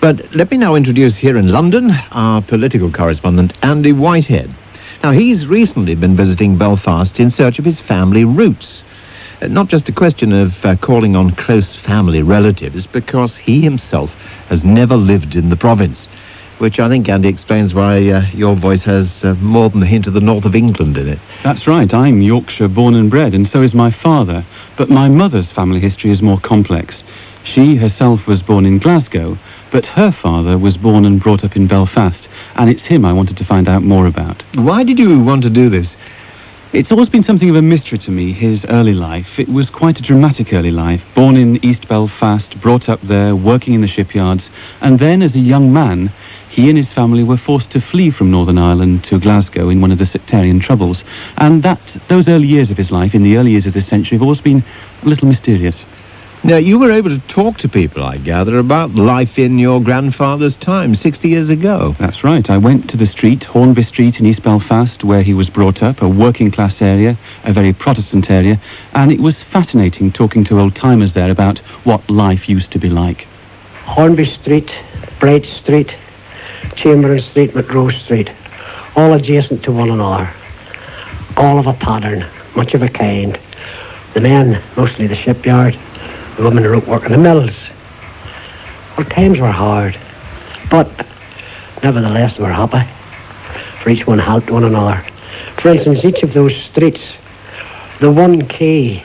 But let me now introduce here in London our political correspondent, Andrew Whitehead. Now, he's recently been visiting Belfast in search of his family roots. Not just a question of calling on close family relatives, because he himself has never lived in the province, which I think, Andy, explains why your voice has more than a hint of the north of England in it. That's right, I'm Yorkshire born and bred, and so is my father. But my mother's family history is more complex. She herself was born in Glasgow, but her father was born and brought up in Belfast, and it's him I wanted to find out more about. Why did you want to do this? It's always been something of a mystery to me, his early life. It was quite a dramatic early life. Born in East Belfast, brought up there, working in the shipyards, and then as a young man, he and his family were forced to flee from Northern Ireland to Glasgow in one of the sectarian troubles. And those early years of his life, in the early years of this century, have always been a little mysterious. Now, you were able to talk to people, I gather, about life in your grandfather's time, 60 years ago. That's right. I went to the street, Hornby Street in East Belfast, where he was brought up, a working-class area, a very Protestant area, and it was fascinating talking to old-timers there about what life used to be like. Hornby Street, Bright Street, Chamberlain Street, Monroe Street, all adjacent to one another, all of a pattern, much of a kind. The men, mostly the shipyard, the women who work in the mills. Well, times were hard, but nevertheless they were happy, for each one helped one another. For instance, each of those streets, the one key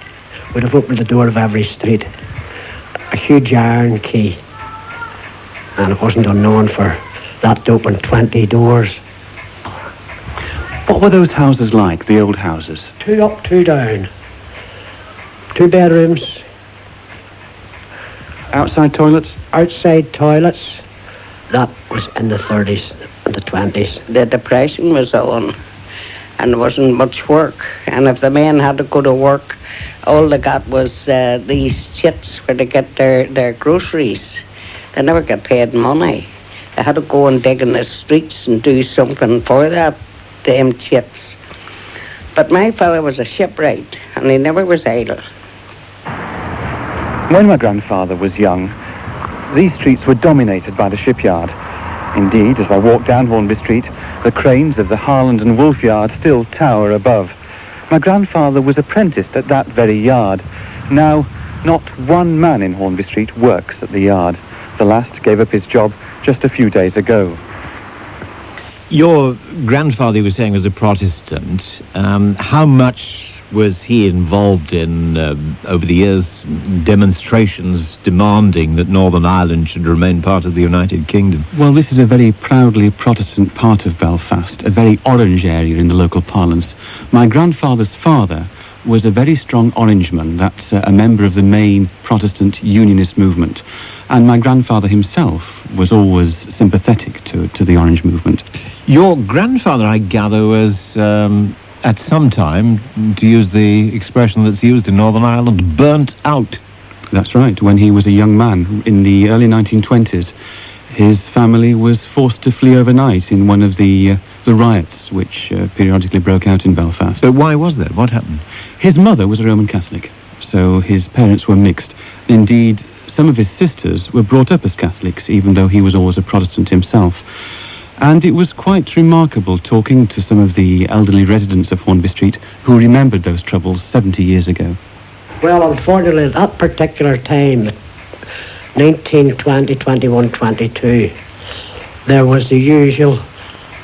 would have opened the door of every street, a huge iron key, and it wasn't unknown for that to open 20 doors. What were those houses like, the old houses? 2 up, 2 down, 2 bedrooms. Outside toilets? Outside toilets. That was in the 30s and the 20s. The Depression was on, and there wasn't much work. And if the men had to go to work, all they got was these chits where they get their groceries. They never got paid money. They had to go and dig in the streets and do something for that, them chits. But my father was a shipwright, and he never was idle. When my grandfather was young, these streets were dominated by the shipyard. Indeed, as I walk down Hornby Street, the cranes of the Harland and Wolff yard still tower above. My grandfather was apprenticed at that very yard. Now, not one man in Hornby Street works at the yard. The last gave up his job just a few days ago. Your grandfather, you were saying, was a Protestant. How much was he involved in, over the years, demonstrations demanding that Northern Ireland should remain part of the United Kingdom? Well, this is a very proudly Protestant part of Belfast, a very orange area in the local parlance. My grandfather's father was a very strong Orangeman. That's a member of the main Protestant Unionist movement. And my grandfather himself was always sympathetic to the Orange movement. Your grandfather, I gather, was at some time, to use the expression that's used in Northern Ireland, burnt out. That's right. When he was a young man in the early 1920s, his family was forced to flee overnight in one of the riots which periodically broke out in Belfast. So why was that? What happened? His mother was a Roman Catholic, so his parents were mixed. Indeed, some of his sisters were brought up as Catholics, even though he was always a Protestant himself. And it was quite remarkable talking to some of the elderly residents of Hornby Street who remembered those troubles 70 years ago. Well, unfortunately, at that particular time, 1920, 21, 22, there was the usual,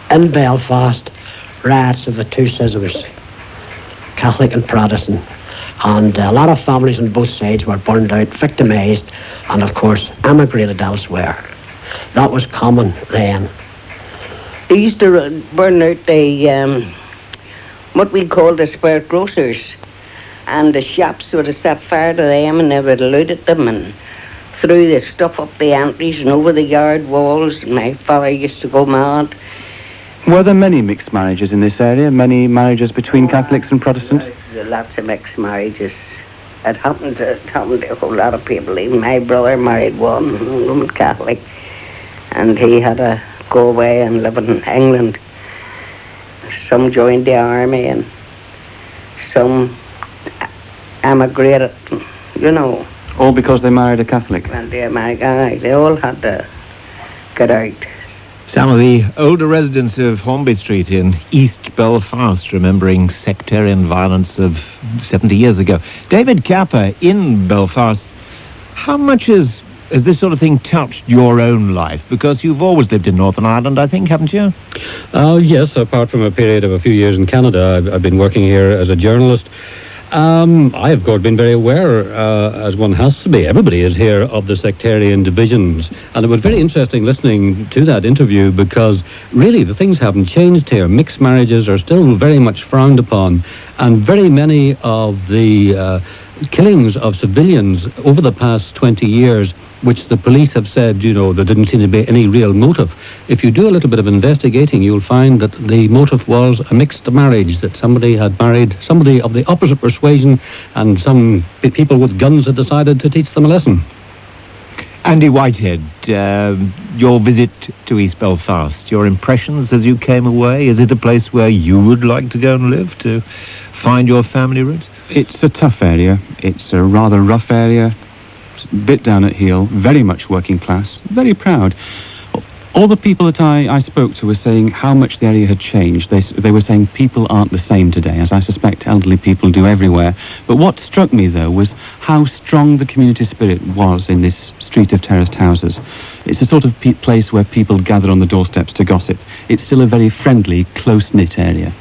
in Belfast, riots of the 2 schisms, Catholic and Protestant. And a lot of families on both sides were burned out, victimised, and of course, emigrated elsewhere. That was common then. They used to burn out the, what we call the square grocers, and the shops would have set fire to them and they would have looted them and threw the stuff up the entries and over the yard walls. My father used to go mad. Were there many mixed marriages in this area? Many marriages between Catholics and Protestants? Lots of mixed marriages. It happened to a whole lot of people. Even my brother married one Roman Catholic, and he had to go away and live in England. Some joined the army and some emigrated, you know. All because they married a Catholic? And they all had to get out. Some of the older residents of Hornby Street in East Belfast remembering sectarian violence of 70 years ago. David Capper, in Belfast, how much has this sort of thing touched your own life? Because you've always lived in Northern Ireland, I think, haven't you? Yes, apart from a period of a few years in Canada, I've been working here as a journalist. I, of course, been very aware, as one has to be, everybody is here, of the sectarian divisions. And it was very interesting listening to that interview because really the things haven't changed here. Mixed marriages are still very much frowned upon. And very many of the killings of civilians over the past 20 years, which the police have said, there didn't seem to be any real motive. If you do a little bit of investigating, you'll find that the motive was a mixed marriage, that somebody had married somebody of the opposite persuasion, and some people with guns had decided to teach them a lesson. Andy Whitehead, your visit to East Belfast, your impressions as you came away, is it a place where you would like to go and live, to find your family roots? It's a tough area. It's a rather rough area. A bit down at heel, very much working class, very proud. All the people that I spoke to were saying how much the area had changed. They were saying people aren't the same today, as I suspect elderly people do everywhere. But what struck me, though, was how strong the community spirit was in this street of terraced houses. It's a sort of place where people gather on the doorsteps to gossip. It's still a very friendly, close-knit area.